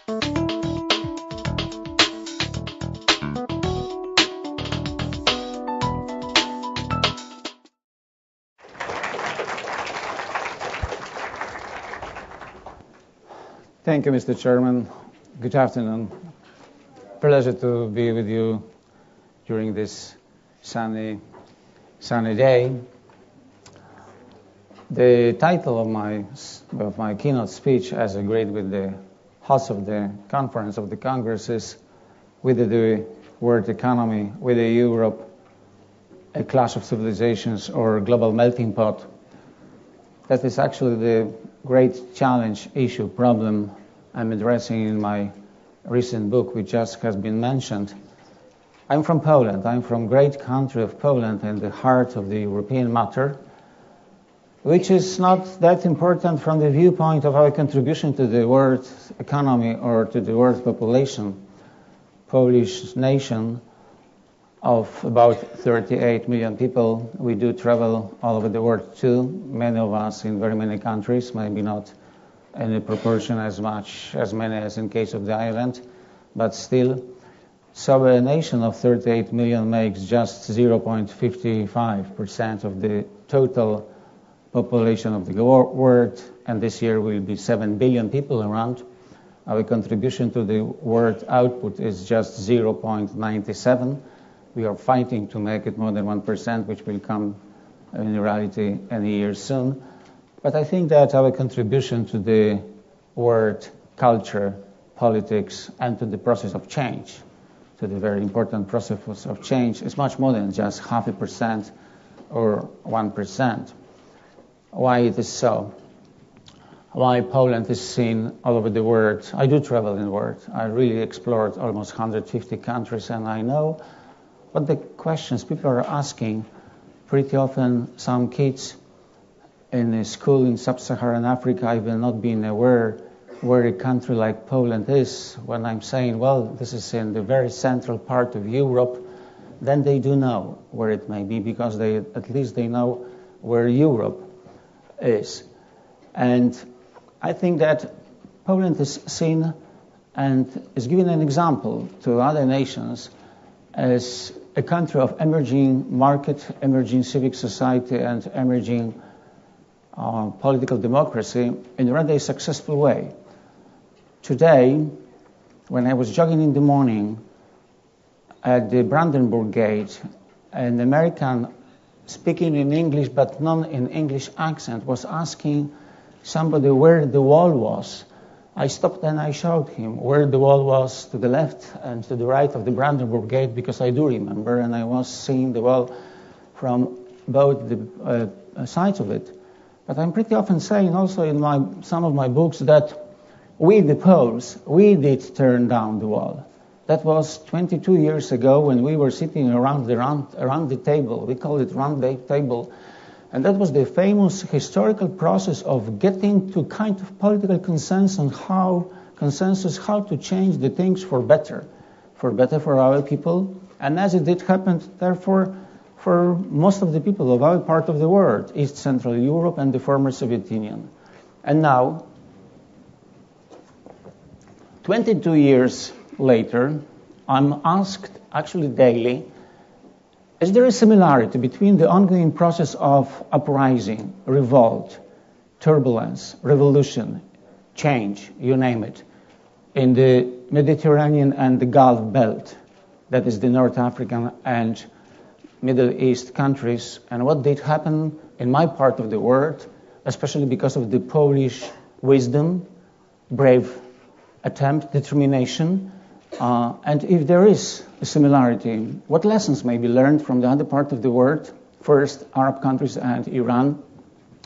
Thank you, Mr. Chairman. Good afternoon. Pleasure to be with you during this sunny day. The title of my keynote speech, as agreed with the host of the conference of the Congress, is "With the World Economy, with Europe, a Clash of Civilizations or Global Melting Pot." That is actually the great challenge, issue, problem I'm addressing in my recent book, which just has been mentioned. I'm from Poland. I'm from great country of Poland in the heart of the European matter, which is not that important from the viewpoint of our contribution to the world economy or to the world population. Polish nation of about 38 million people. We do travel all over the world too, many of us in very many countries, maybe not in a proportion as many as in case of the island, but still. So a nation of 38 million makes just 0.55% of the total population of the world, and this year will be 7 billion people around. Our contribution to the world output is just 0.97. We are fighting to make it more than 1%, which will come in reality any year soon. But I think that our contribution to the world culture, politics, and to the process of change, to the very important process of change, is much more than just 0.5% or 1%. Why it is so? Why Poland is seen all over the world? I do travel in the world. I really explored almost 150 countries, and I know what the questions people are asking. Pretty often, some kids in a school in sub-Saharan Africa even not being aware where a country like Poland is. When I'm saying, well, this is in the very central part of Europe, then they do know where it may be, because at least they know where Europe is. And I think that Poland is seen and is given an example to other nations as a country of emerging market, emerging civic society, and emerging political democracy in a rather successful way. Today, when I was jogging in the morning at the Brandenburg Gate, an American speaking in English but not in English accent was asking somebody where the wall was. I stopped and I showed him where the wall was to the left and to the right of the Brandenburg Gate, because I do remember, and I was seeing the wall from both the sides of it. But I'm pretty often saying also in some of my books that we, the Poles, we did turn down the wall. That was 22 years ago when we were sitting around the table. We call it round table. And that was the famous historical process of getting to kind of political consensus how to change the things for better for our people. And as it did happen, therefore, for most of the people of our part of the world, East Central Europe and the former Soviet Union. And now, 22 years later, I'm asked actually daily, is there a similarity between the ongoing process of uprising, revolt, turbulence, revolution, change, you name it, in the Mediterranean and the Gulf Belt, that is the North African and Middle East countries, and what did happen in my part of the world, especially because of the Polish wisdom, brave attempt, determination, and if there is a similarity, what lessons may be learned from the other part of the world, first Arab countries and Iran,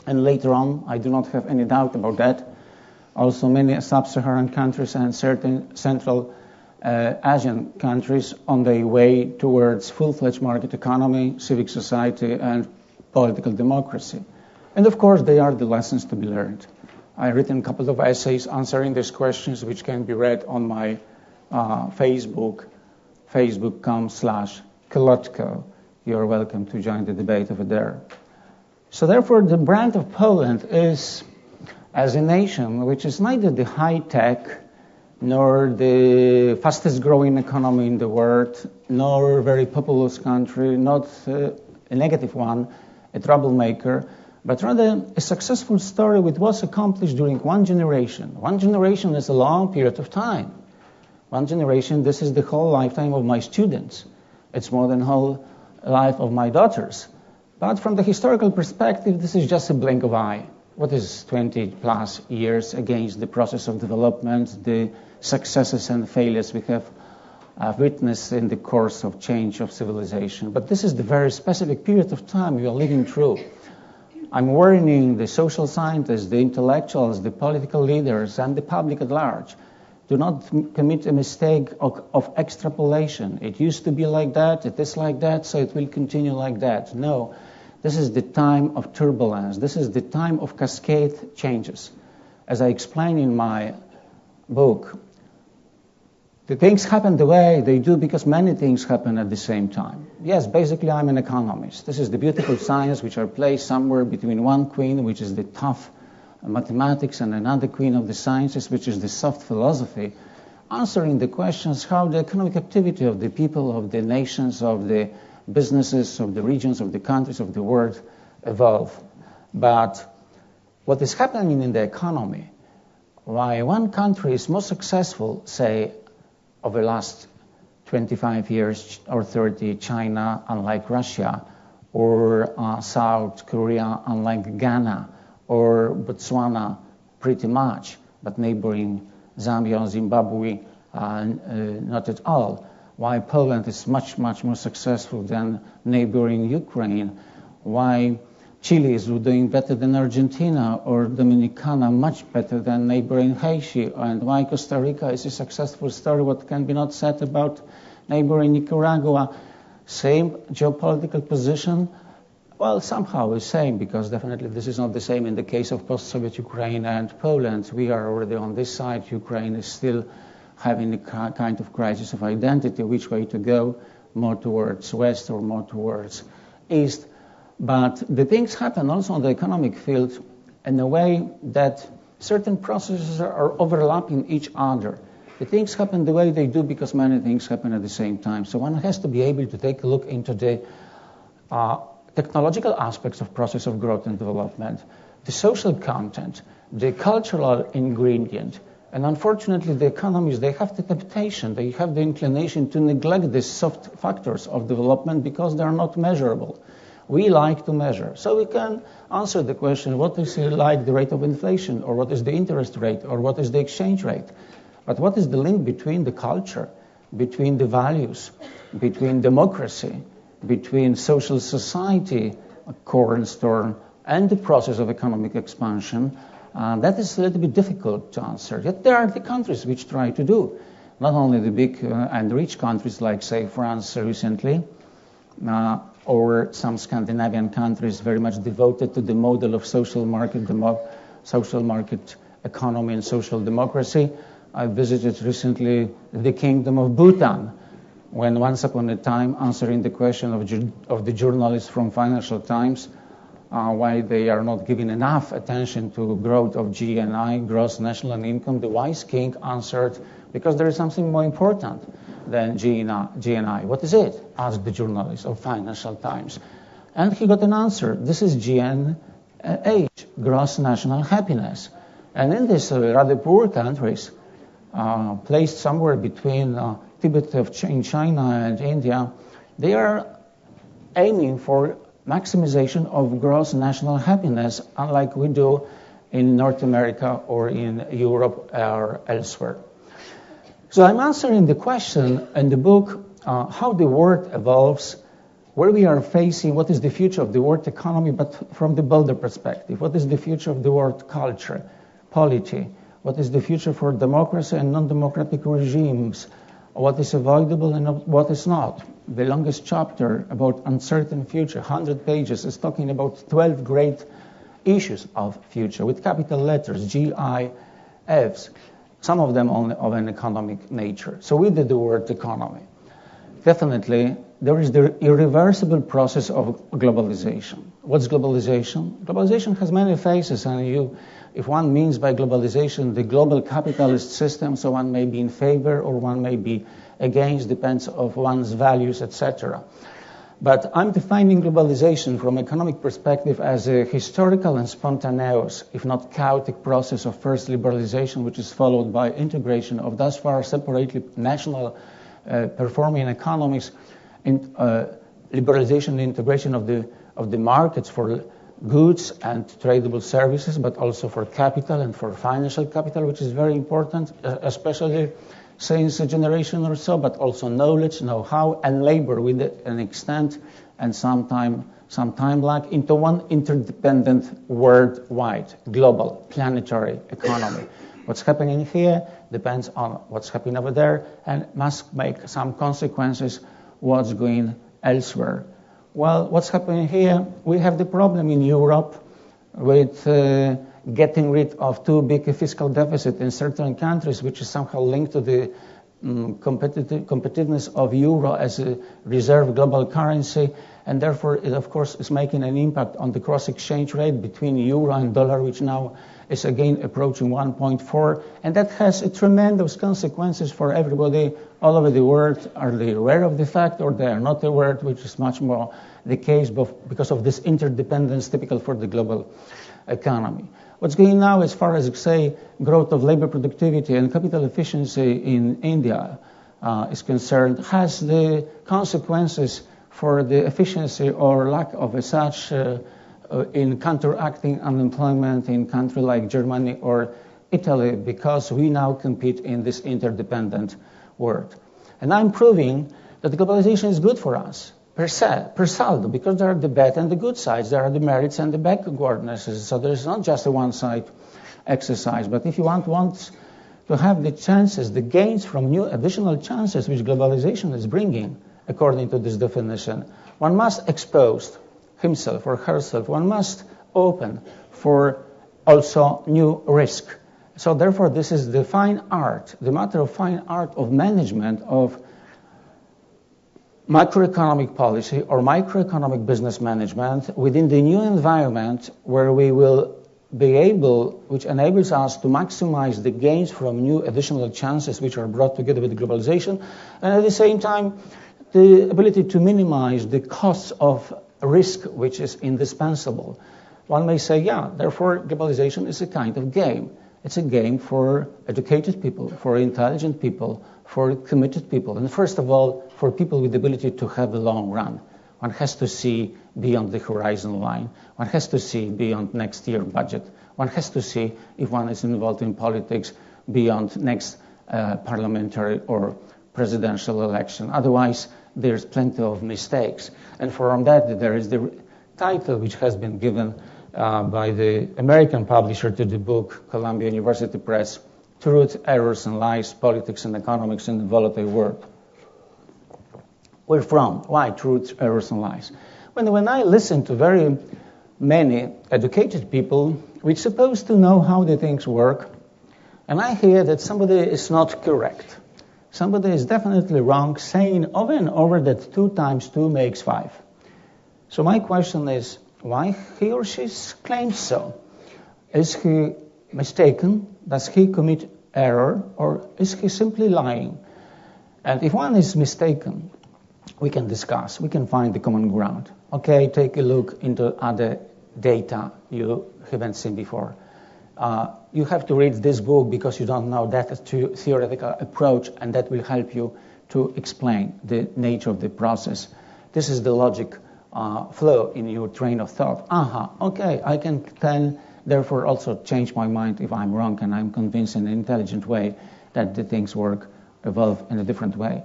and later on, I do not have any doubt about that, also many sub-Saharan countries and certain Central Asian countries on their way towards full-fledged market economy, civic society, and political democracy. And of course, they are the lessons to be learned. I've written a couple of essays answering these questions, which can be read on my facebook.com/Kolodko. You're welcome to join the debate over there. So therefore, the brand of Poland is as a nation which is neither the high-tech nor the fastest growing economy in the world, nor a very populous country, not a negative one, a troublemaker, but rather a successful story which was accomplished during one generation. One generation is a long period of time. One generation, this is the whole lifetime of my students. It's more than the whole life of my daughters. But from the historical perspective, this is just a blink of eye. What is 20 plus years against the process of development, the successes and failures we have witnessed in the course of change of civilization? But this is the very specific period of time we are living through. I'm warning the social scientists, the intellectuals, the political leaders, and the public at large. Do not commit a mistake of extrapolation. It used to be like that, it is like that, so it will continue like that. No, this is the time of turbulence. This is the time of cascade changes. As I explain in my book, the things happen the way they do because many things happen at the same time. Yes, basically I'm an economist. This is the beautiful science which are placed somewhere between one queen, which is the tough mathematics, and another queen of the sciences, which is the soft philosophy, answering the questions how the economic activity of the people, of the nations, of the businesses, of the regions, of the countries, of the world evolve. But what is happening in the economy, why one country is more successful, say, over the last 25 years or 30, China, unlike Russia, or South Korea, unlike Ghana, or Botswana, pretty much, but neighboring Zambia or Zimbabwe, not at all. Why Poland is much, much more successful than neighboring Ukraine. Why Chile is doing better than Argentina, or Dominicana much better than neighboring Haiti. And why Costa Rica is a successful story, what can be not said about neighboring Nicaragua. Same geopolitical position. Well, somehow the same, because definitely this is not the same in the case of post-Soviet Ukraine and Poland. We are already on this side. Ukraine is still having a kind of crisis of identity, which way to go, more towards west or more towards east. But the things happen also on the economic field in a way that certain processes are overlapping each other. The things happen the way they do because many things happen at the same time. So one has to be able to take a look into the technological aspects of process of growth and development, the social content, the cultural ingredient, and unfortunately the economies, they have the temptation, they have the inclination to neglect the soft factors of development because they are not measurable. We like to measure. So we can answer the question, what is like the rate of inflation, or what is the interest rate, or what is the exchange rate? But what is the link between the culture, between the values, between democracy, between social society, a cornerstone, and the process of economic expansion? That is a little bit difficult to answer. Yet there are the countries which try to do. Not only the big and rich countries like, say, France recently, or some Scandinavian countries very much devoted to the model of social market economy and social democracy. I visited recently the Kingdom of Bhutan, when once upon a time, answering the question of the journalists from Financial Times, why they are not giving enough attention to growth of GNI, gross national income, the wise king answered, because there is something more important than GNI. What is it? Asked the journalist of Financial Times. And he got an answer. This is GNH, gross national happiness. And in these rather poor countries, placed somewhere between Tibet in China and India, they are aiming for maximization of gross national happiness, unlike we do in North America or in Europe or elsewhere. So I'm answering the question in the book, how the world evolves, where we are facing, what is the future of the world economy, but from the bolder perspective. What is the future of the world culture, polity? What is the future for democracy and non-democratic regimes? What is avoidable and what is not? The longest chapter about uncertain future, 100 pages, is talking about 12 great issues of future with capital letters, GIFs, some of them only of an economic nature. So we did the word economy. Definitely, there is the irreversible process of globalization. What's globalization? Globalization has many phases, and if one means by globalization the global capitalist system, so one may be in favor or one may be against, depends on one's values, etc. But I'm defining globalization from economic perspective as a historical and spontaneous, if not chaotic, process of first liberalization, which is followed by integration of thus far separately national performing economies, in liberalization and integration of the markets for goods and tradable services, but also for capital and for financial capital, which is very important, especially since a generation or so, but also knowledge, know-how, and labor with an extent and some time lag into one interdependent worldwide, global, planetary economy. What's happening here depends on what's happening over there and must make some consequences what's going elsewhere. Well, what's happening here? We have the problem in Europe with getting rid of too big a fiscal deficit in certain countries, which is somehow linked to the competitiveness of euro as a reserve global currency, and therefore it of course is making an impact on the cross exchange rate between euro and dollar, which now is again approaching 1.4, and that has a tremendous consequences for everybody all over the world. Are they aware of the fact or they are not aware, which is much more the case because of this interdependence typical for the global economy. What's going now as far as, say, growth of labor productivity and capital efficiency in India is concerned has the consequences for the efficiency or lack of such in counteracting unemployment in countries like Germany or Italy, because we now compete in this interdependent world. And I'm proving that globalization is good for us, per saldo, because there are the bad and the good sides. There are the merits and the backwardnesses. So there's not just a one-side exercise. But if you want to have the chances, the gains from new additional chances which globalization is bringing, according to this definition, one must expose himself or herself. One must open for also new risk. So therefore, this is the fine art, the matter of fine art of management of macroeconomic policy or microeconomic business management within the new environment where we will be able, which enables us to maximize the gains from new additional chances which are brought together with globalization, and at the same time, the ability to minimize the costs of risk which is indispensable. One may say, yeah, therefore globalization is a kind of game. It's a game for educated people, for intelligent people, for committed people, and first of all, for people with the ability to have a long run. One has to see beyond the horizon line. One has to see beyond next year's budget. One has to see, if one is involved in politics, beyond next parliamentary or presidential election. Otherwise, there's plenty of mistakes. And from that, there is the title which has been given by the American publisher to the book, Columbia University Press, Truth, Errors, and Lies, Politics and Economics in the Volatile World. Where from? Why truth, errors, and lies? When I listen to very many educated people which are supposed to know how the things work, and I hear that somebody is not correct, somebody is definitely wrong, saying over and over that 2 times 2 makes 5. So my question is, why he or she claims so? Is he mistaken? Does he commit error? Or is he simply lying? And if one is mistaken, we can discuss, we can find the common ground. Okay, take a look into other data you haven't seen before. You have to read this book because you don't know that theoretical approach, and that will help you to explain the nature of the process. This is the logic flow in your train of thought. Okay, I can then therefore also change my mind if I'm wrong and I'm convinced in an intelligent way that the things work, evolve in a different way.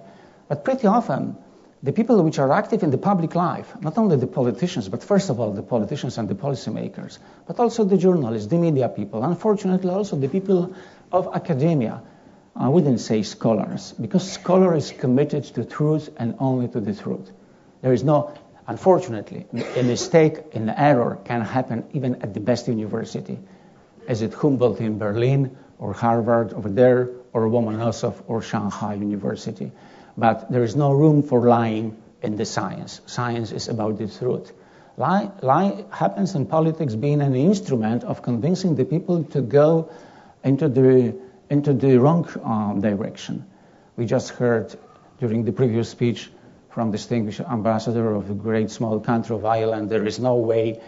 But pretty often, the people which are active in the public life, not only the politicians, but first of all the politicians and the policymakers, but also the journalists, the media people, unfortunately also the people of academia, I wouldn't say scholars, because scholar is committed to truth and only to the truth. There is no, unfortunately, a mistake, an error can happen even at the best university. Is it Humboldt in Berlin, or Harvard over there, or Lomonosov or Shanghai University? But there is no room for lying in the science. Science is about the truth. Lie happens in politics being an instrument of convincing the people to go into the wrong direction. We just heard during the previous speech from distinguished ambassador of a great small country of Ireland, there is no way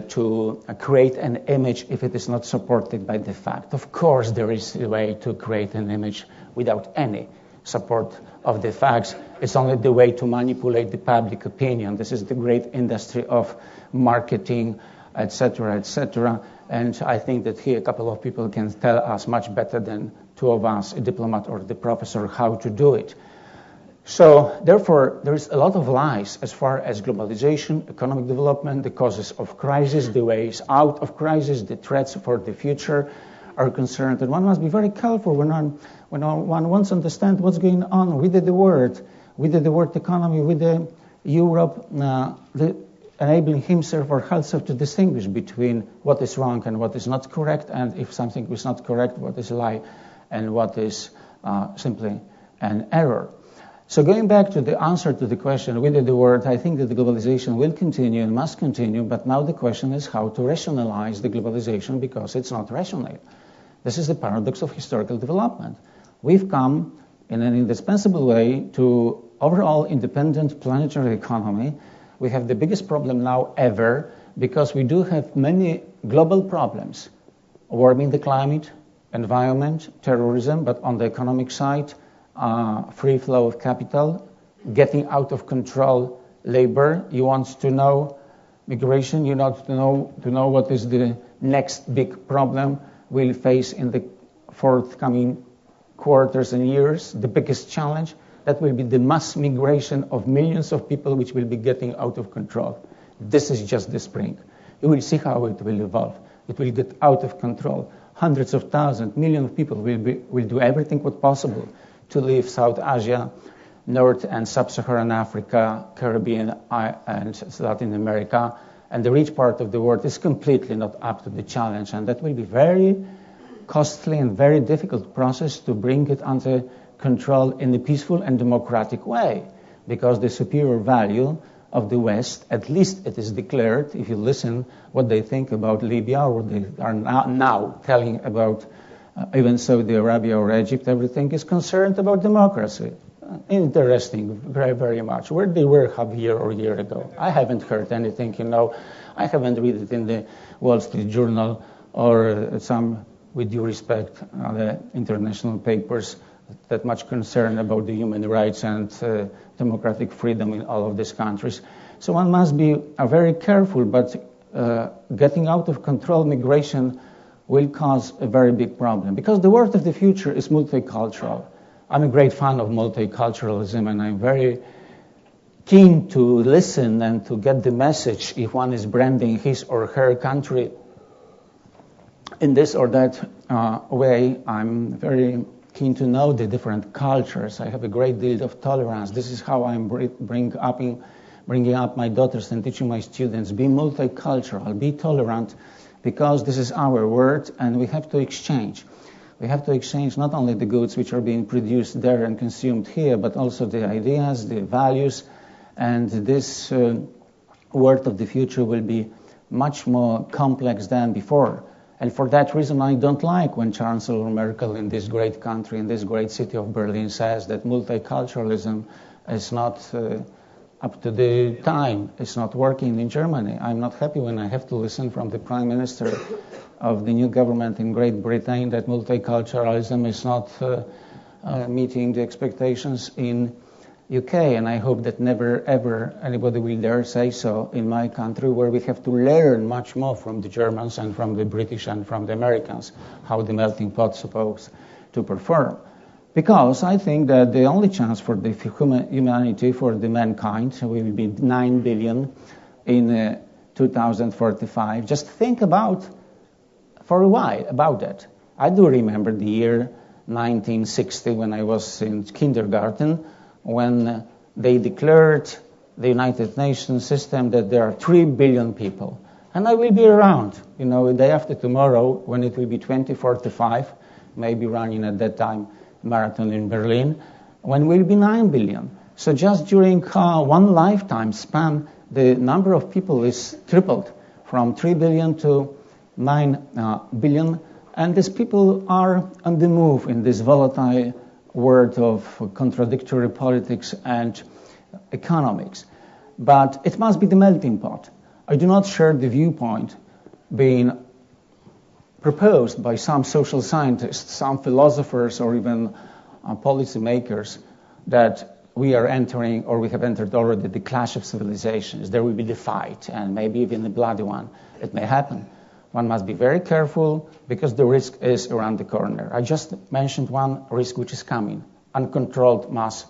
to create an image if it is not supported by the fact. Of course, there is a way to create an image without any support of the facts. It's only the way to manipulate the public opinion. This is the great industry of marketing, etc., etc. And I think that here a couple of people can tell us much better than two of us, a diplomat or the professor, how to do it. So, therefore, there is a lot of lies as far as globalization, economic development, the causes of crisis, the ways out of crisis, the threats for the future are concerned. And one must be very careful when one wants to understand what's going on with the world economy, with the Europe, enabling himself or herself to distinguish between what is wrong and what is not correct, and if something is not correct, what is a lie and what is simply an error. So going back to the answer to the question, within the world, I think that the globalization will continue and must continue, but now the question is how to rationalize the globalization because it's not rational. This is the paradox of historical development. We've come in an indispensable way to overall independent planetary economy. We have the biggest problem now ever because we do have many global problems. Warming the climate, environment, terrorism, but on the economic side, free flow of capital, getting out of control labor. You want to know migration, you want to know what is the next big problem we'll face in the forthcoming quarters and years. The biggest challenge, that will be the mass migration of millions of people which will be getting out of control. This is just the spring. You will see how it will evolve. It will get out of control. Hundreds of thousands, millions of people will do everything what possible to leave South Asia, North and Sub-Saharan Africa, Caribbean, and Latin America, and the rich part of the world is completely not up to the challenge, and that will be very costly and very difficult process to bring it under control in a peaceful and democratic way, because the superior value of the West, at least it is declared, if you listen what they think about Libya or what they are now telling about even Saudi Arabia or Egypt, everything is concerned about democracy. Interesting, very, very much. Where they were half a year or a year ago. I haven't heard anything, I haven't read it in the Wall Street Journal or some, with due respect, the international papers that much concern about the human rights and democratic freedom in all of these countries. So one must be very careful, but getting out of control migration will cause a very big problem, because the world of the future is multicultural. I'm a great fan of multiculturalism, and I'm very keen to listen and to get the message if one is branding his or her country in this or that way. I'm very keen to know the different cultures. I have a great deal of tolerance. This is how I'm bringing up my daughters and teaching my students. Be multicultural, be tolerant, because this is our world and we have to exchange. We have to exchange not only the goods which are being produced there and consumed here, but also the ideas, the values, and this world of the future will be much more complex than before. And for that reason, I don't like when Chancellor Merkel in this great country, in this great city of Berlin, says that multiculturalism is not up to the time. It's not working in Germany. I'm not happy when I have to listen from the Prime Minister of the new government in Great Britain that multiculturalism is not meeting the expectations in UK, and I hope that never ever anybody will dare say so in my country, where we have to learn much more from the Germans and from the British and from the Americans how the melting pot is supposed to perform. Because I think that the only chance for the humanity, for the mankind, will be 9 billion in 2045. Just think about for a while about that. I do remember the year 1960 when I was in kindergarten, when they declared the United Nations system that there are 3 billion people. And I will be around, the day after tomorrow, when it will be 2045, maybe running at that time marathon in Berlin, when we'll be 9 billion. So just during one lifetime span, the number of people is tripled from 3 billion to 9 billion. And these people are on the move in this volatile world of contradictory politics and economics. But it must be the melting pot. I do not share the viewpoint being proposed by some social scientists, some philosophers, or even policymakers that we are entering, or we have entered already, the clash of civilizations. There will be the fight, and maybe even a bloody one. It may happen. One must be very careful because the risk is around the corner. I just mentioned one risk which is coming, uncontrolled mass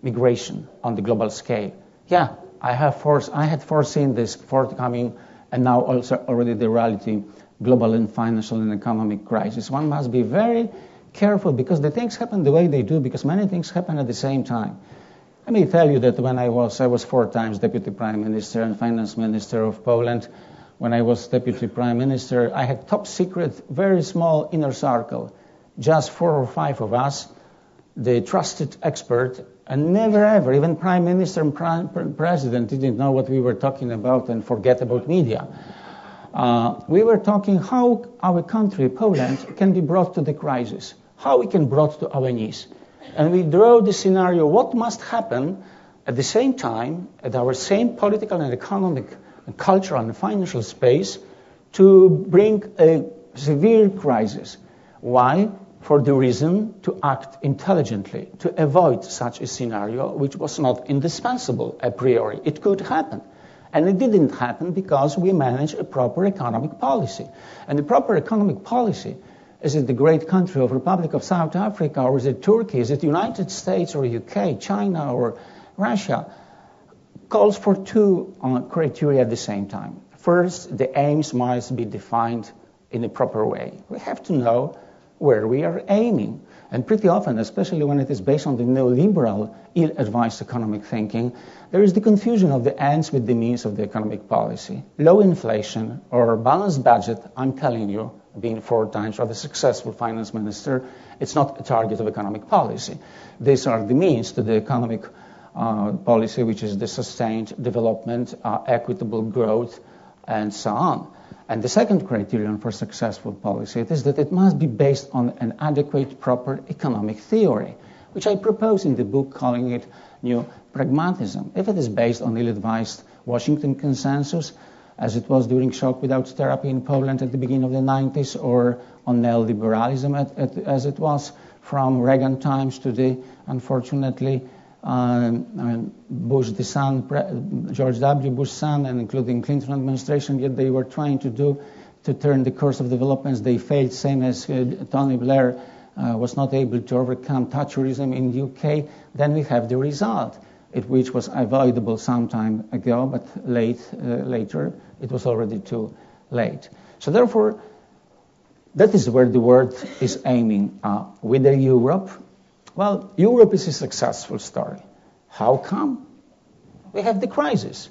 migration on the global scale. Yeah, I had foreseen this forthcoming, and now also already the reality, global and financial and economic crisis. One must be very careful because the things happen the way they do, because many things happen at the same time. Let me tell you that when I was 4 times Deputy Prime Minister and Finance Minister of Poland. When I was Deputy Prime Minister, I had top secret, very small inner circle, just 4 or 5 of us, the trusted expert, and never ever, even Prime Minister and President didn't know what we were talking about, and forget about media. We were talking how our country, Poland, can be brought to the crisis, how we can brought to our knees. And we draw the scenario, what must happen at the same time, at our same political and economic and cultural and financial space, to bring a severe crisis. Why? For the reason to act intelligently, to avoid such a scenario which was not indispensable a priori. It could happen. And it didn't happen because we managed a proper economic policy. And the proper economic policy, is it the great country of Republic of South Africa, or is it Turkey, is it the United States or UK, China or Russia, calls for 2 criteria at the same time. First, the aims must be defined in a proper way. We have to know where we are aiming. And pretty often, especially when it is based on the neoliberal, ill-advised economic thinking, there is the confusion of the ends with the means of the economic policy. Low inflation or balanced budget, I'm telling you, being 4 times rather successful finance minister, it's not a target of economic policy. These are the means to the economic policy, which is the sustained development, equitable growth, and so on. And the second criterion for successful policy is that it must be based on an adequate, proper economic theory, which I propose in the book calling it New Pragmatism. If it is based on ill-advised Washington consensus, as it was during shock without therapy in Poland at the beginning of the 90s, or on neoliberalism as it was from Reagan times to the, unfortunately, Bush the son, George W. Bush son, and including Clinton administration, yet they were trying to turn the course of developments. They failed, same as Tony Blair was not able to overcome Thatcherism in the UK. Then we have the result, which was avoidable some time ago, but later it was already too late. So therefore, that is where the world is aiming. With the Europe, well, Europe is a successful story. How come? We have the crisis.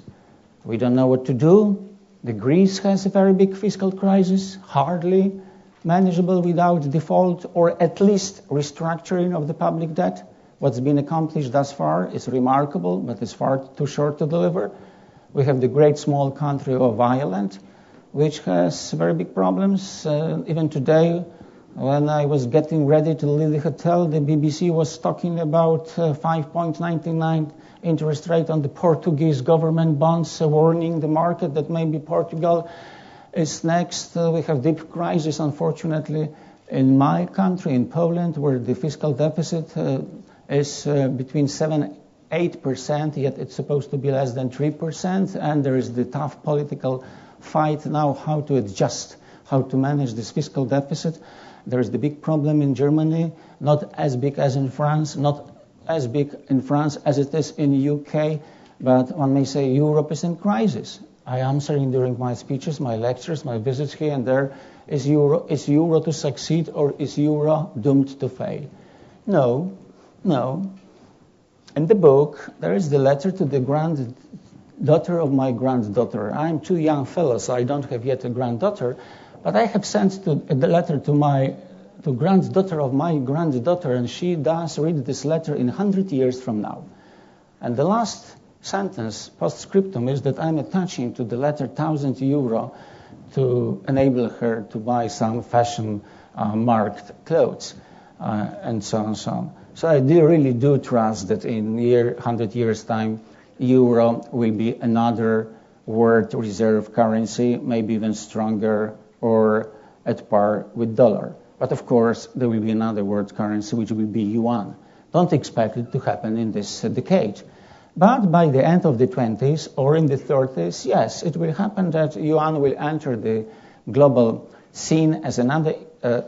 We don't know what to do. The Greece has a very big fiscal crisis, hardly manageable without default or at least restructuring of the public debt. What's been accomplished thus far is remarkable, but it's far too short to deliver. We have the great small country of Ireland, which has very big problems. Even today, when I was getting ready to leave the hotel, the BBC was talking about 5.99 interest rate on the Portuguese government bonds, warning the market that maybe Portugal is next. We have deep crisis, unfortunately, in my country, in Poland, where the fiscal deficit is between 7-8%, yet it's supposed to be less than 3%, and there is the tough political fight now how to adjust, how to manage this fiscal deficit. There is the big problem in Germany, not as big as in France, not as big in France as it is in the UK, but one may say Europe is in crisis. I am saying during my speeches, my lectures, my visits here and there, is Euro to succeed or is Euro doomed to fail? No. In the book, there is the letter to the granddaughter of my granddaughter. I'm too young fellow, so I don't have yet a granddaughter, but I have sent the letter to granddaughter of my granddaughter, and she does read this letter in 100 years from now. And the last sentence, postscriptum, is that I'm attaching to the letter 1,000 euro to enable her to buy some fashion marked clothes, and so on and so on. So I really do trust that in 100 years' time, euro will be another world reserve currency, maybe even stronger or at par with dollar. But of course, there will be another world currency, which will be yuan. Don't expect it to happen in this decade. But by the end of the 20s or in the 30s, yes, it will happen that yuan will enter the global scene as another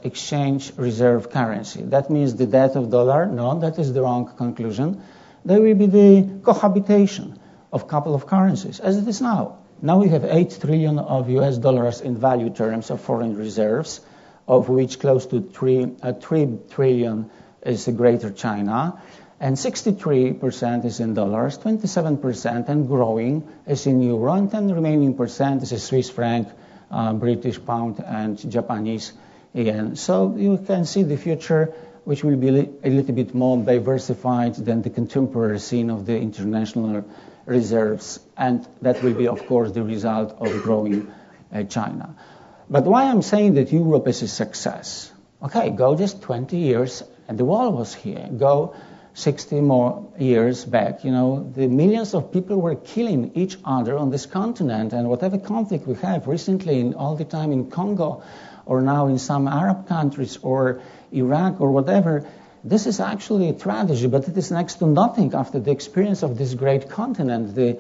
exchange reserve currency. That means the death of dollar? No, that is the wrong conclusion. There will be the cohabitation of a couple of currencies, as it is now. Now we have 8 trillion of US dollars in value terms of foreign reserves, of which close to 3 trillion is Greater China, and 63% is in dollars, 27% and growing is in euro, and 10 remaining percent is Swiss franc, British pound, and Japanese yen. So you can see the future, which will be a little bit more diversified than the contemporary scene of the international reserves, and that will be, of course, the result of growing China. But why I'm saying that Europe is a success? Okay, go just 20 years, and the wall was here. Go 60 more years back. You know, the millions of people were killing each other on this continent, and whatever conflict we have recently, all the time in Congo, or now in some Arab countries, or Iraq, or whatever, this is actually a tragedy, but it is next to nothing after the experience of this great continent, the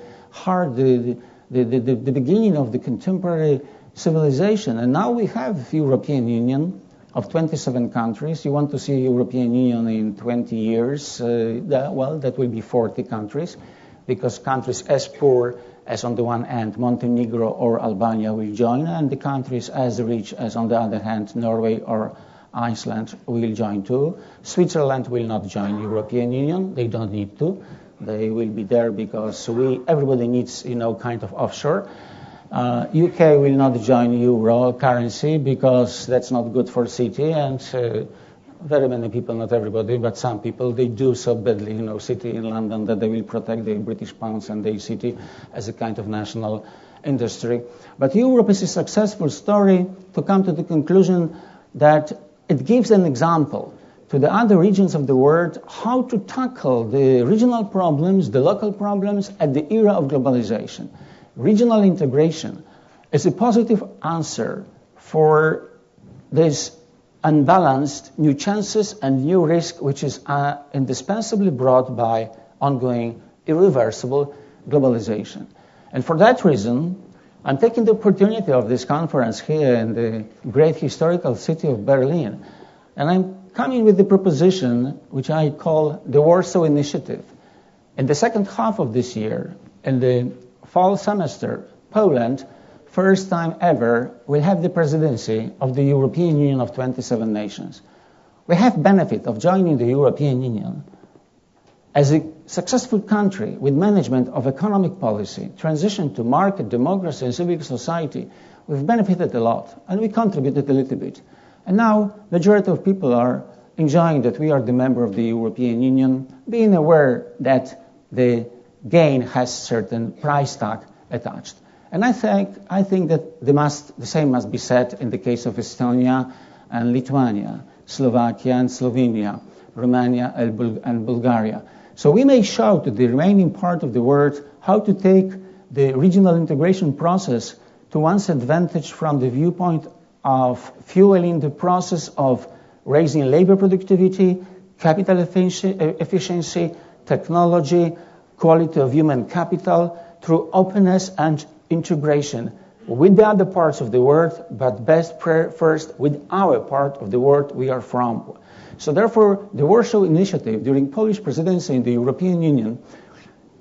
beginning of the contemporary civilization. And now we have European Union of 27 countries. You want to see European Union in 20 years, well, that will be 40 countries, because countries as poor as on the one hand Montenegro or Albania will join, and the countries as rich as on the other hand Norway or Iceland will join too. Switzerland will not join European Union. They don't need to. They will be there because everybody needs, kind of offshore. UK will not join euro currency because that's not good for city, and very many people, not everybody, but some people, they do so badly, city in London, that they will protect the British pounds and the city as a kind of national industry. But Europe is a successful story to come to the conclusion that it gives an example to the other regions of the world how to tackle the regional problems, the local problems at the era of globalization. Regional integration is a positive answer for this unbalanced new chances and new risk, which is indispensably brought by ongoing irreversible globalization. And for that reason, I'm taking the opportunity of this conference here in the great historical city of Berlin, and I'm coming with the proposition which I call the Warsaw Initiative. In the second half of this year, in the fall semester, Poland, first time ever, will have the presidency of the European Union of 27 nations. We have benefit of joining the European Union as a successful country with management of economic policy, transition to market, democracy, and civil society. We've benefited a lot, and we contributed a little bit. And now, majority of people are enjoying that we are the member of the European Union, being aware that the gain has certain price tag attached. And I think that the same must be said in the case of Estonia and Lithuania, Slovakia and Slovenia, Romania and Bulgaria. So we may show to the remaining part of the world how to take the regional integration process to one's advantage from the viewpoint of fueling the process of raising labor productivity, capital efficiency, technology, quality of human capital through openness and integration with the other parts of the world, but best first with our part of the world we are from. So therefore, the Warsaw Initiative during Polish presidency in the European Union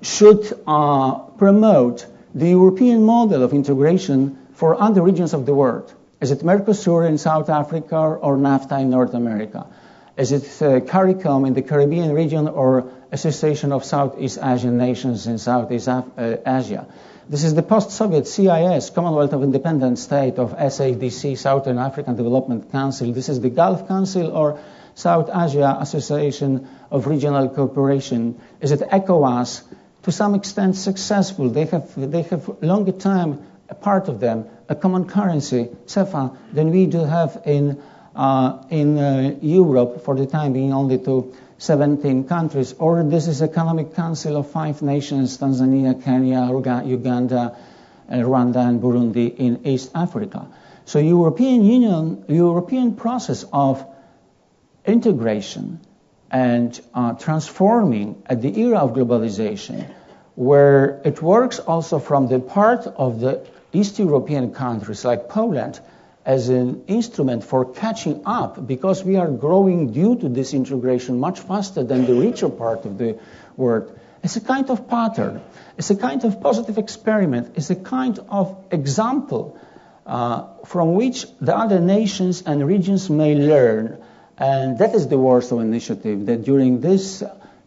should promote the European model of integration for other regions of the world. Is it Mercosur in South Africa or NAFTA in North America? Is it CARICOM in the Caribbean region or Association of Southeast Asian Nations in Southeast Asia? This is the post-Soviet CIS, Commonwealth of Independent States of SADC, Southern African Development Council. This is the Gulf Council or South Asia Association of Regional Cooperation. Is it ECOWAS, to some extent successful. They have longer time, a part of them, a common currency, CEFA, than we do have in Europe, for the time being only to 17 countries. Or this is Economic Council of 5 nations, Tanzania, Kenya, Uganda, Rwanda, and Burundi in East Africa. So European Union, European process of integration and transforming at the era of globalization, where it works also from the part of the East European countries like Poland as an instrument for catching up, because we are growing due to this integration much faster than the richer part of the world. It's a kind of pattern. It's a kind of positive experiment. It's a kind of example from which the other nations and regions may learn. And that is the Warsaw Initiative, that during this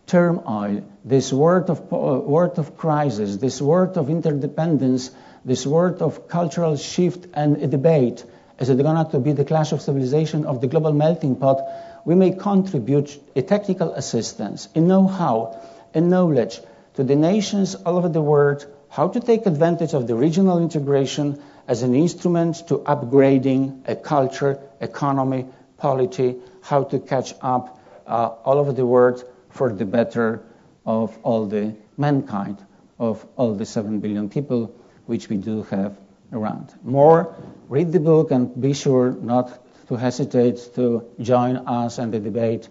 turmoil, this world of crisis, this world of interdependence, this world of cultural shift and a debate, is it going to be the clash of civilization of the global melting pot, we may contribute a technical assistance, a know-how, a knowledge to the nations all over the world, how to take advantage of the regional integration as an instrument to upgrading a culture, economy, polity, how to catch up all over the world for the better of all the mankind, of all the 7 billion people which we do have around. More, read the book and be sure not to hesitate to join us in the debate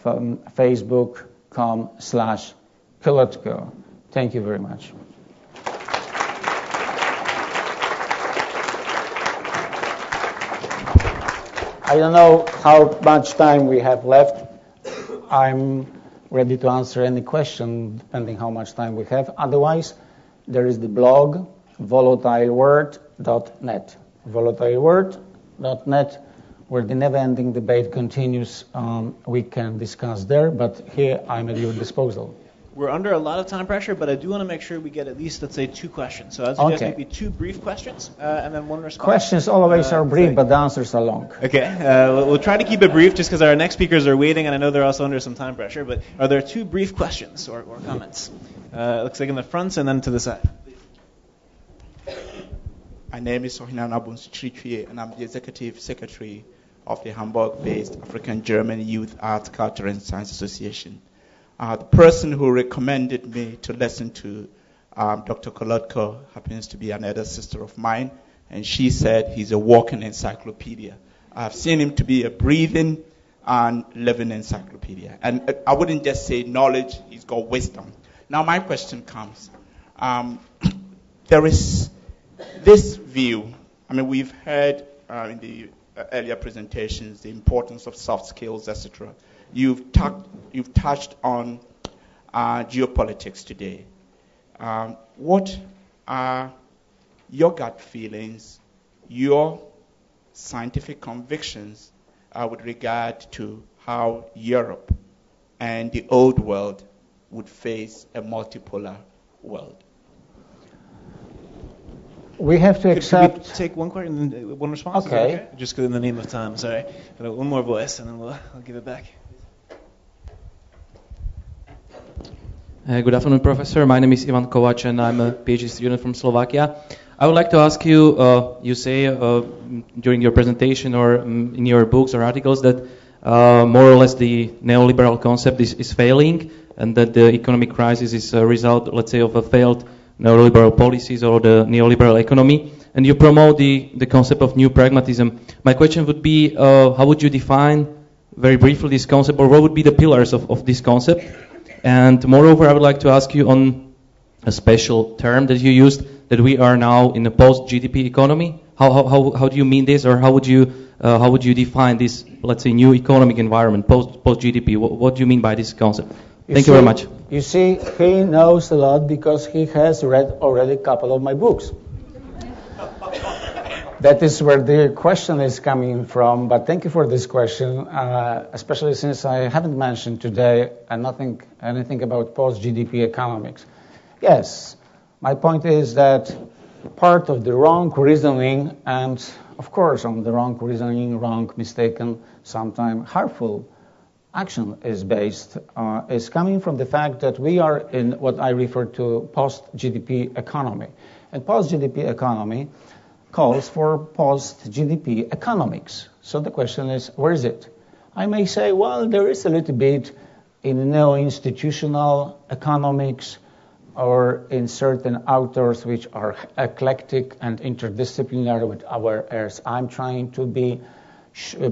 from facebook.com/Kolodko. Thank you very much. I don't know how much time we have left. I'm ready to answer any question, depending how much time we have. Otherwise, there is the blog, volatileword.net. Volatileword.net, where the never-ending debate continues. We can discuss there, but here I'm at your disposal. We're under a lot of time pressure, but I do want to make sure we get at least, let's say, 2 questions. So I'd suggest maybe 2 brief questions and then 1 response. Questions always are brief, but the answers are long. Okay. We'll try to keep it brief just because our next speakers are waiting, and I know they're also under some time pressure. But are there 2 brief questions or comments? Looks like in the front and then to the side. My name is Sohinan Abunsichritwie, and I'm the Executive Secretary of the Hamburg-based African-German Youth Arts, Culture and Science Association. The person who recommended me to listen to Dr. Kolodko happens to be an elder sister of mine, and she said he's a walking encyclopedia. I've seen him to be a breathing and living encyclopedia. And I wouldn't just say knowledge, he's got wisdom. Now my question comes. There is this view. I mean, we've heard in the earlier presentations the importance of soft skills, etc. You've touched on geopolitics today. What are your gut feelings, your scientific convictions with regard to how Europe and the old world would face a multipolar world? We have to accept... Could we take 1 question and 1 response? Okay. Just in the name of time, sorry. 1 more voice, and then I'll give it back. Good afternoon, Professor. My name is Ivan Kovac, and I'm a PhD student from Slovakia. I would like to ask you, you say during your presentation or in your books or articles that more or less the neoliberal concept is failing, and that the economic crisis is a result, let's say, of a failed neoliberal policies or the neoliberal economy, and you promote the concept of new pragmatism. My question would be, how would you define very briefly this concept, or what would be the pillars of this concept? And moreover, I would like to ask you on a special term that you used, that we are now in a post-GDP economy. How do you mean this, or how would you define this, let's say, new economic environment, post-GDP? What do you mean by this concept? Thank you very much. You see, he knows a lot because he has read already a couple of my books. That is where the question is coming from, but thank you for this question, especially since I haven't mentioned today anything about post-GDP economics. Yes, my point is that part of the wrong reasoning, and of course on the wrong reasoning, wrong, mistaken, sometimes harmful action is based is coming from the fact that we are in what I refer to post-GDP economy. And post-GDP economy calls for post-GDP economics. So the question is, where is it? I may say, well, there is a little bit in neo-institutional economics or in certain authors which are eclectic and interdisciplinary with our ears. I'm trying to be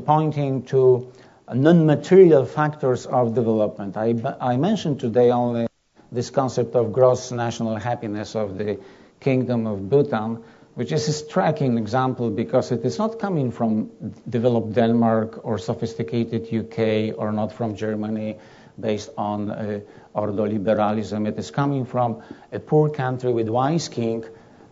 pointing to non-material factors of development. I mentioned today only this concept of gross national happiness of the Kingdom of Bhutan, which is a striking example because it is not coming from developed Denmark or sophisticated UK or not from Germany based on ordoliberalism. It is coming from a poor country with wise king,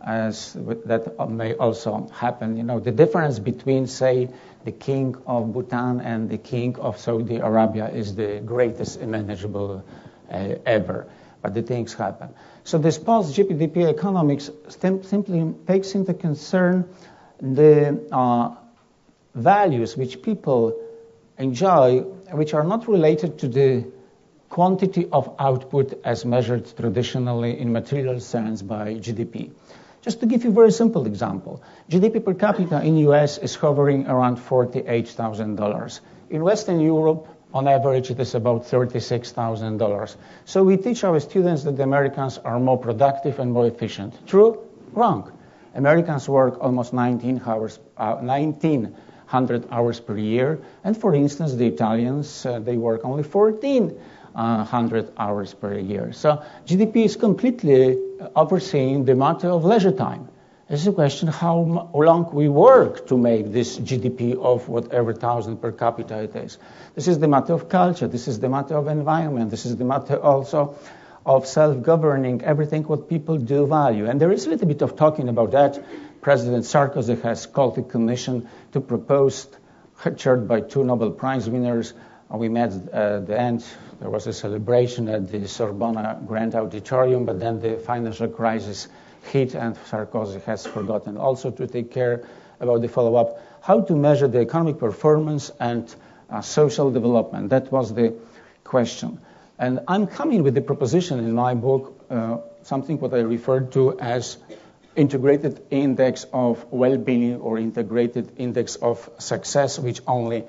as that may also happen. You know, the difference between, say, the king of Bhutan and the king of Saudi Arabia is the greatest imaginable ever. But the things happen. So this post-GDP economics simply takes into concern the values which people enjoy, which are not related to the quantity of output as measured traditionally in material sense by GDP. Just to give you a very simple example, GDP per capita in US is hovering around $48,000. In Western Europe, on average, it is about $36,000. So we teach our students that the Americans are more productive and more efficient. True? Wrong. Americans work almost 1,900 hours per year. And for instance, the Italians, they work only 1,400 hours per year. So GDP is completely overseeing the matter of leisure time. It's a question how long we work to make this GDP of whatever thousand per capita it is. This is the matter of culture. This is the matter of environment. This is the matter also of self-governing, everything what people do value. And there is a little bit of talking about that. President Sarkozy has called a commission to propose, chaired by 2 Nobel Prize winners. We met at the end. There was a celebration at the Sorbonne Grand Auditorium, but then the financial crisis hit, and Sarkozy has forgotten also to take care about the follow-up, how to measure the economic performance and social development. That was the question. And I'm coming with the proposition in my book, something what I referred to as integrated index of well-being or integrated index of success, which only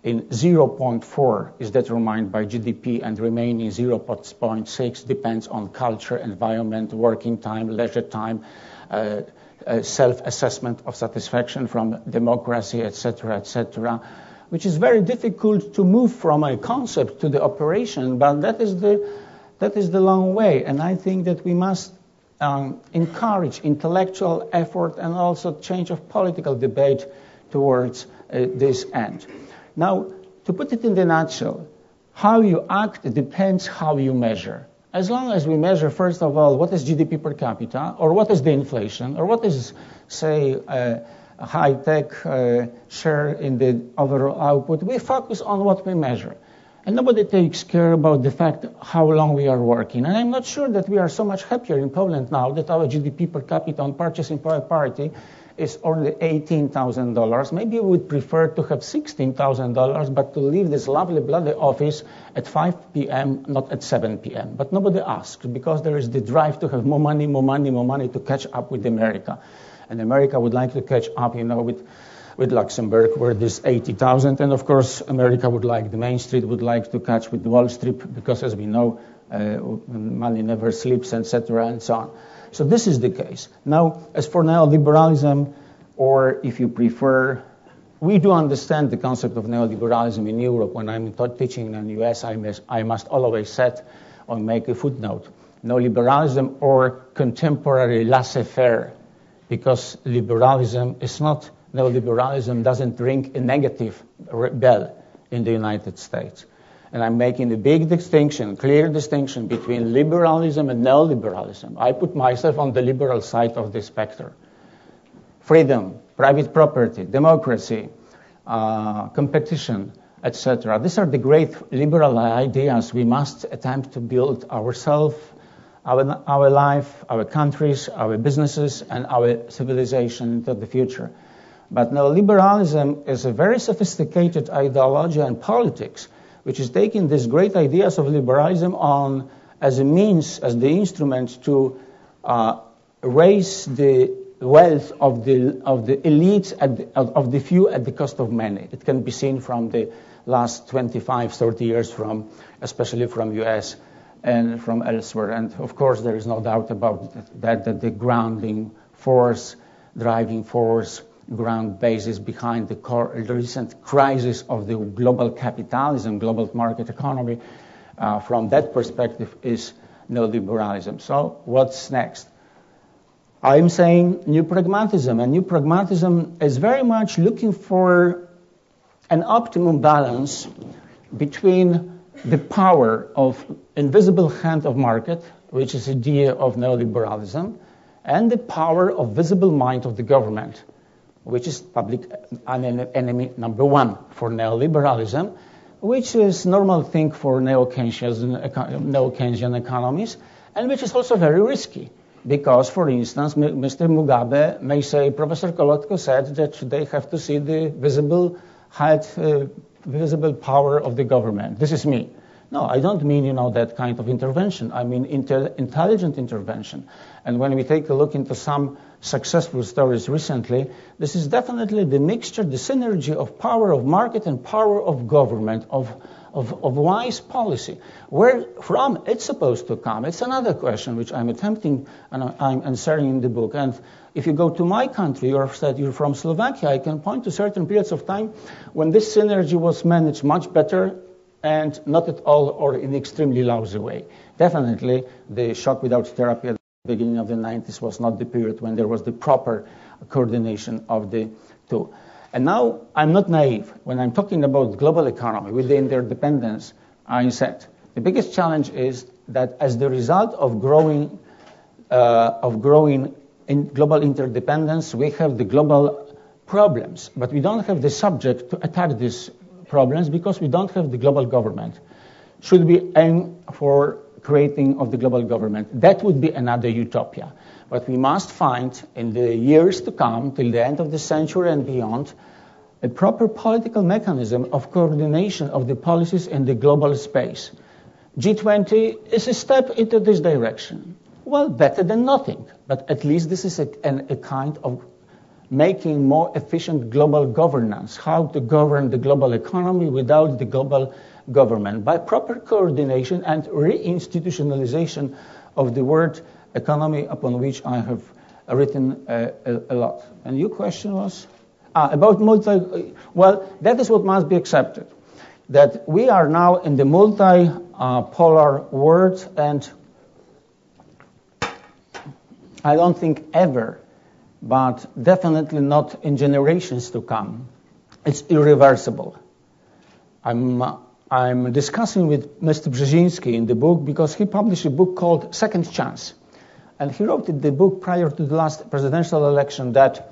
in 0.4 is determined by GDP and remaining 0.6 depends on culture, environment, working time, leisure time, self-assessment of satisfaction from democracy, etc., which is very difficult to move from a concept to the operation, but that is the long way. And I think that we must encourage intellectual effort and also change of political debate towards this end. Now, to put it in the nutshell, how you act depends how you measure. As long as we measure, first of all, what is GDP per capita, or what is the inflation, or what is, say, a high-tech share in the overall output, we focus on what we measure. And nobody takes care about the fact how long we are working. And I'm not sure that we are so much happier in Poland now that our GDP per capita on purchasing power parity is only $18,000. Maybe we would prefer to have $16,000, but to leave this lovely bloody office at 5 p.m., not at 7 p.m. But nobody asks, because there is the drive to have more money to catch up with America. And America would like to catch up, with Luxembourg, where there's 80,000. And of course, America would like, the Main Street would like to catch with Wall Street, because as we know, money never sleeps, etc., and so on. So this is the case. Now, as for neoliberalism, or if you prefer, we do understand the concept of neoliberalism in Europe. When I'm teaching in the US, I must always set or make a footnote. Neoliberalism or contemporary laissez-faire, because liberalism is not, neoliberalism doesn't ring a negative bell in the United States. And I'm making a big distinction, clear distinction between liberalism and neoliberalism. I put myself on the liberal side of the spectrum. Freedom, private property, democracy, competition, etc. These are the great liberal ideas we must attempt to build ourselves, our life, our countries, our businesses, and our civilization into the future. But neoliberalism is a very sophisticated ideology and politics, which is taking these great ideas of liberalism on as a means, as the instrument to raise the wealth of the elites, of the few at the cost of many. It can be seen from the last 25, 30 years, especially from US and from elsewhere. And of course, there is no doubt about that the grounding force, driving force, ground basis behind the recent crisis of the global capitalism, global market economy, from that perspective is neoliberalism. So what's next? I'm saying new pragmatism, and new pragmatism is very much looking for an optimum balance between the power of invisible hand of market, which is the idea of neoliberalism, and the power of visible mind of the government, which is public enemy number one for neoliberalism, which is normal thing for neo-Keynesian economies, and which is also very risky. Because, for instance, Mr. Mugabe may say, Professor Kolodko said that they have to see the visible power of the government. This is me. No, I don't mean, that kind of intervention. I mean intelligent intervention. And when we take a look into some successful stories recently, this is definitely the mixture, the synergy of power of market and power of government, of wise policy. Where from it's supposed to come? It's another question which I'm attempting and I'm answering in the book. And if you go to my country, you said you're from Slovakia, I can point to certain periods of time when this synergy was managed much better and not at all or in extremely lousy way. Definitely, the shock without therapy at the beginning of the 90s was not the period when there was the proper coordination of the two. And now, I'm not naive. When I'm talking about global economy with the interdependence, I said the biggest challenge is that as the result of growing in global interdependence, we have the global problems, but we don't have the subject to attack these problems because we don't have the global government. Should we aim for creating of the global government? That would be another utopia. But we must find, in the years to come, till the end of the century and beyond, a proper political mechanism of coordination of the policies in the global space. G20 is a step into this direction. Well, better than nothing, but at least this is a kind of making more efficient global governance, how to govern the global economy without the global government, by proper coordination and reinstitutionalization of the word economy, upon which I have written a lot. And your question was? About well, that is what must be accepted, that we are now in the multi-polar world, and I don't think ever, but definitely not in generations to come, it's irreversible. I'm discussing with Mr. Brzezinski in the book because he published a book called Second Chance. And he wrote in the book prior to the last presidential election that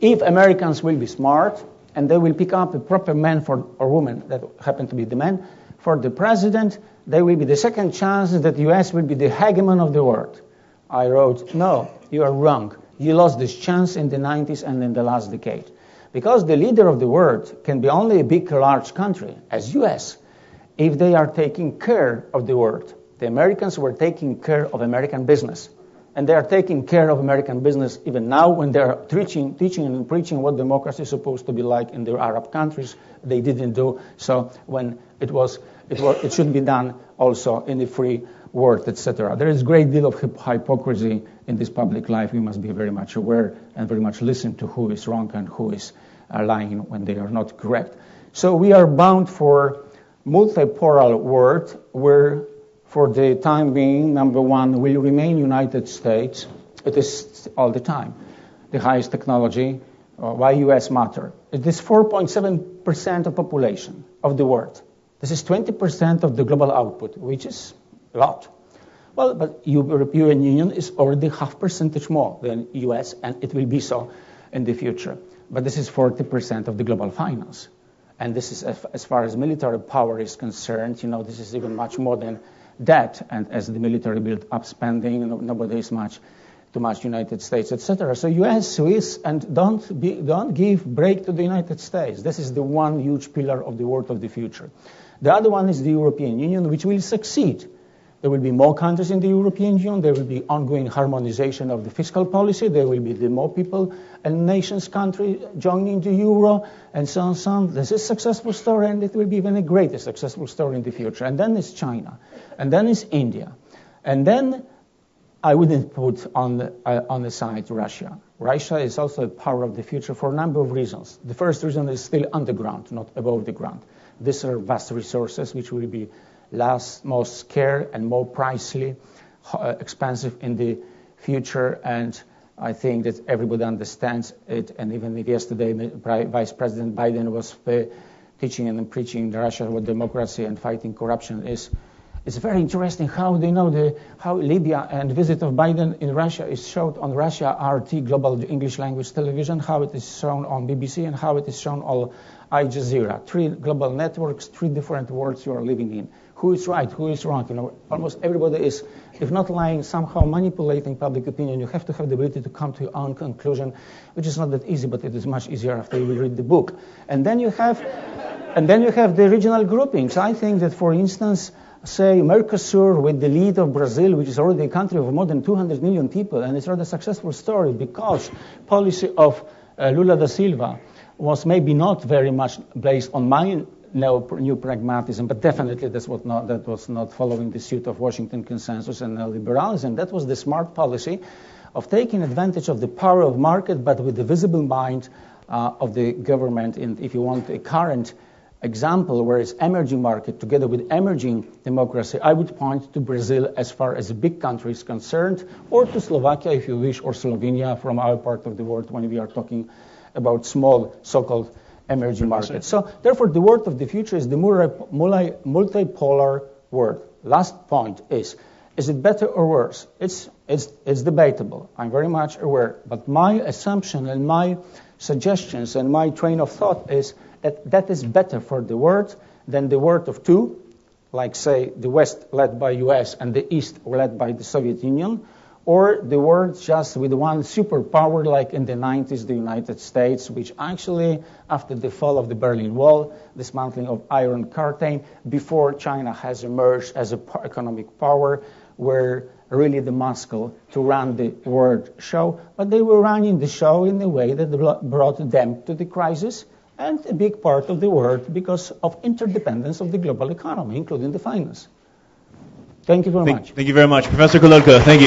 if Americans will be smart and they will pick up a proper man or woman that happen to be the man for the president, they will be the second chance that the U.S. will be the hegemon of the world. I wrote, no, you are wrong. You lost this chance in the 90s and in the last decade. Because the leader of the world can be only a big, large country, as U.S., if they are taking care of the world. The Americans were taking care of American business. And they are taking care of American business even now when they are teaching and preaching what democracy is supposed to be like in the Arab countries. They didn't do so when it should be done also in the free world, etc. There is a great deal of hypocrisy in this public life. We must be very much aware and very much listen to who is wrong and who is lying when they are not correct. So we are bound for multipolar world where for the time being, number one, will remain United States. It is all the time the highest technology. Why U.S. matter? It is 4.7% of population of the world. This is 20% of the global output, which is a lot. Well, but European Union is already half percentage more than U.S., and it will be so in the future. But this is 40% of the global finance. And this is, as far as military power is concerned, this is even much more than that. And as the military built up spending, nobody is too much United States, etc. So U.S., Swiss, and don't give break to the United States. This is the one huge pillar of the world of the future. The other one is the European Union, which will succeed. There will be more countries in the European Union. There will be ongoing harmonization of the fiscal policy. There will be the more people and nations, countries joining the euro, and so on, so on. This is a successful story, and it will be even a greater successful story in the future. And then it's China, and then it's India, and then I wouldn't put on the side Russia. Russia is also a power of the future for a number of reasons. The first reason is still underground, not above the ground. These are vast resources which will be more scarce and more pricey, expensive in the future, and I think that everybody understands it. And even if yesterday Vice President Biden was teaching and preaching in Russia what democracy and fighting corruption is, it's very interesting how they know how Libya and visit of Biden in Russia is shown on Russia RT, Global English Language Television, how it is shown on BBC, and how it is shown on Al Jazeera. 3 global networks, 3 different worlds you are living in. Who is right, who is wrong? You know, almost everybody is, if not lying, somehow manipulating public opinion. You have to have the ability to come to your own conclusion, which is not that easy, but it is much easier after you will read the book. And then you have the regional groupings. I think that, for instance, say Mercosur with the lead of Brazil, which is already a country of more than 200 million people, and it's rather a successful story because policy of Lula da Silva was maybe not very much based on my new pragmatism, but definitely that was not following the suit of Washington consensus and neoliberalism. That was the smart policy of taking advantage of the power of market, but with the visible mind of the government. And if you want a current example where it's emerging market together with emerging democracy, I would point to Brazil as far as a big country is concerned, or to Slovakia if you wish, or Slovenia from our part of the world when we are talking about small so-called emerging markets. So therefore the word of the future is the multipolar world. Last point is it better or worse? It's debatable. I'm very much aware. But my assumption and my suggestions and my train of thought is that is better for the world than the world of two, like say the West led by US and the East led by the Soviet Union, or the world just with one superpower like in the 90s, the United States, which actually, after the fall of the Berlin Wall, dismantling of Iron Curtain, before China has emerged as an economic power, were really the muscle to run the world show. But they were running the show in a way that brought them to the crisis, and a big part of the world because of interdependence of the global economy, including the finance. Thank you very much. Thank you very much. Professor Kolodko, thank you.